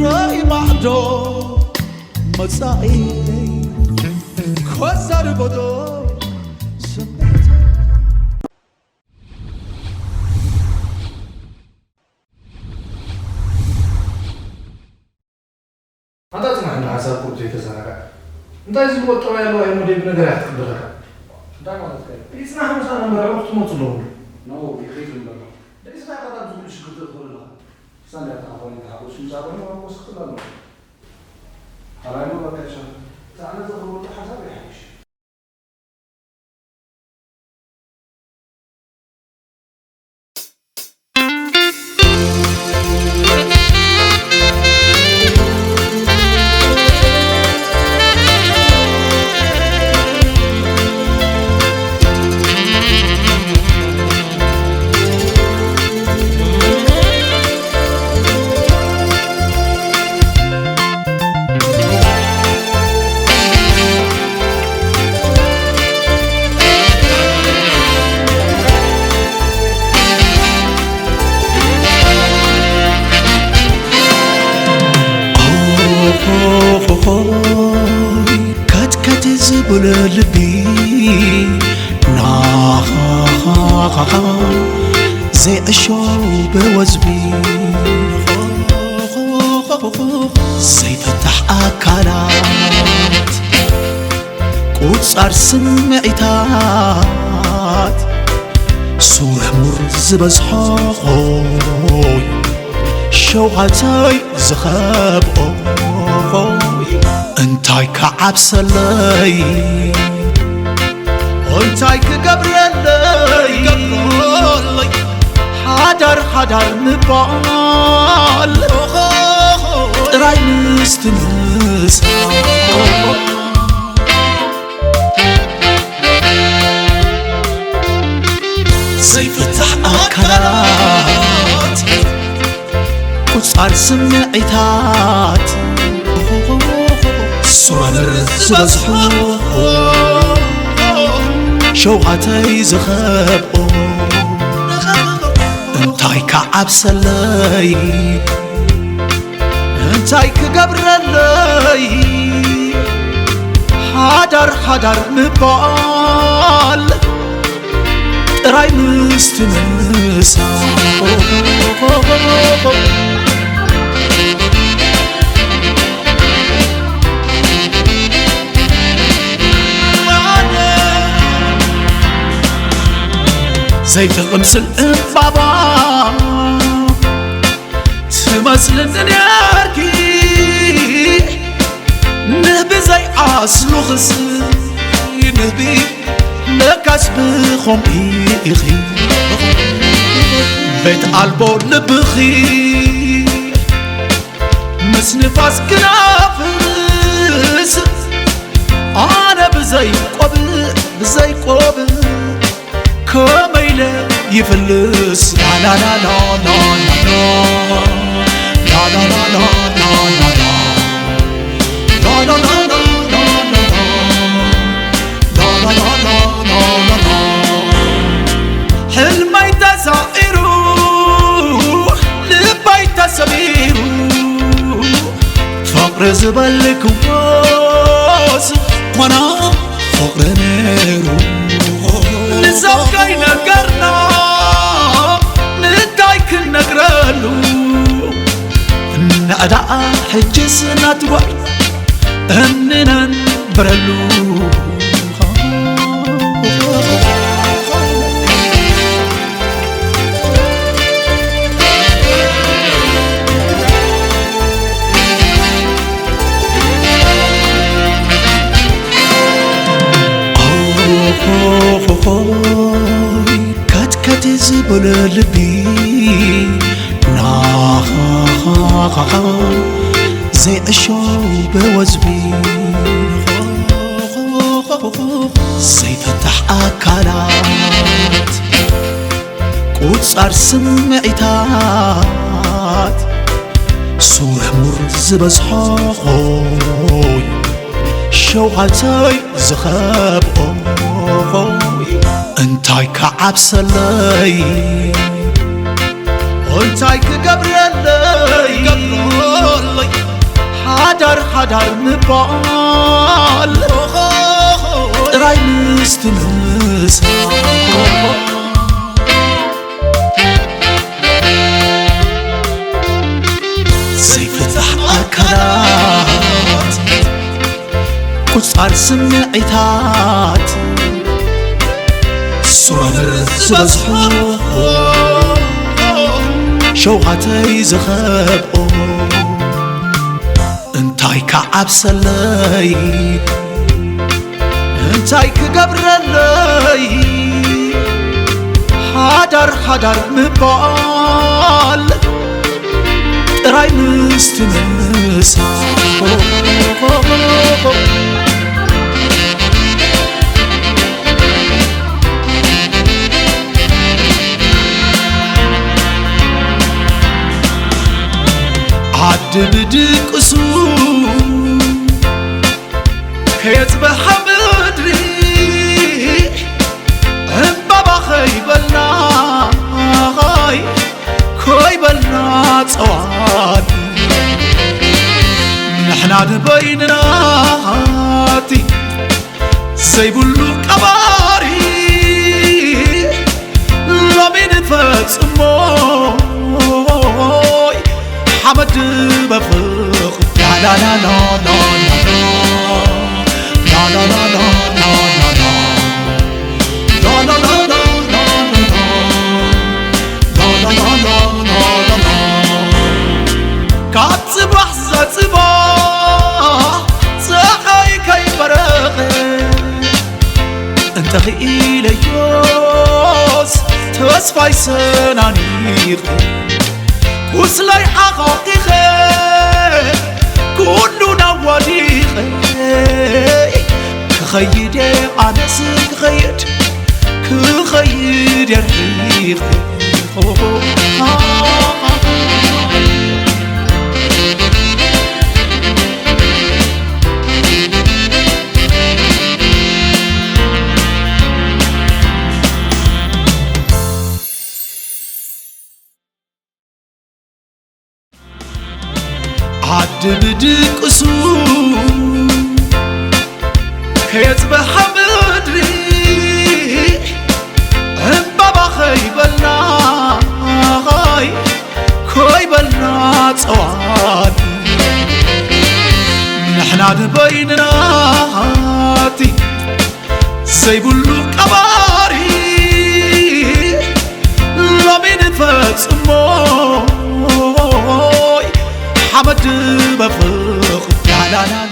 رأي معدو مصائي خوزر بدو هذا تسمع حساب قلت يتزرع انت لازم تقول يا الله يمدي بنغيرات تقدرها ده ما تتكلم يسمع مثلا مرة تموت له نو بيخيف المرة ده يسمع قطع تقول شو كنت تقول له سنة تعبان تعبان شو تعبان ما هو سخط له على ما بكش تعال تقول حساب يحيش كت زبل لبي زي الشوب وزبي زي فتح أكلات قصار سمعتات سورة مرز بزحوي شوعتي زخب انتاي كعب سلي انتاي كقبرلي حدر مبال راي مستنس زي فتح أكلات قصار سمعتات صورة مرز بزحو شوعتي زخبو انتاي كعب سلي انتاي كقبرلي حدر مبال راي مستنسا زي تغمس الإنبابا تمثل الدنياركي نهبي زي عاصلو غسل نهبي لكاس بخم إيخي بيت قلبو لبخي مسنفاس كنافس أنا بزي قبل كميلة يفلس لا لا لا لا لا لا لا لا لا لا لا لا لا لا لا حلمي تسائرو لبي تسبيرو فقر زبلك واس وانا فقر نيرو نزوكاي نقرنا نتايك نقرالو نأداء حجسنا تبعي أننا نبرلو كت زبل لبي زي الشوب وزبي زي فتح أكلات قصار سمعتات سورة مرز بزحوي شوعتي زخب انتاي كعب سلي انتاي كقبرلي حدر مبال راي مستمسا زيفتح أكلات قصار سمعيتات صور زبزحو شوقتي زخبقو انتاي كعب سلي انتاي كقبرلي حدر مبال راي مستمسا عد بدقسو كيتبح مدري بابا خيبلنا خيبلنا صواد نحنا بيناتي زي بلو كباري لمن فتصموي حمد بفخ لا لا لا لا لا لا لا لا لا لا لا كاتبح زتبح صحي كي برغي انت غيلي يوس توسفاي سنانيخي وسلاي حقاقي خير كلنا ودي خير كخيدي أنا سكخيد كخيد الريخ عد بدقسو كيتبح مدري بابا خيبلنا خيبلنا صواد نحنا بيناتي زي بلو كباري لمن فتصموي حمد بفخ لا لا لا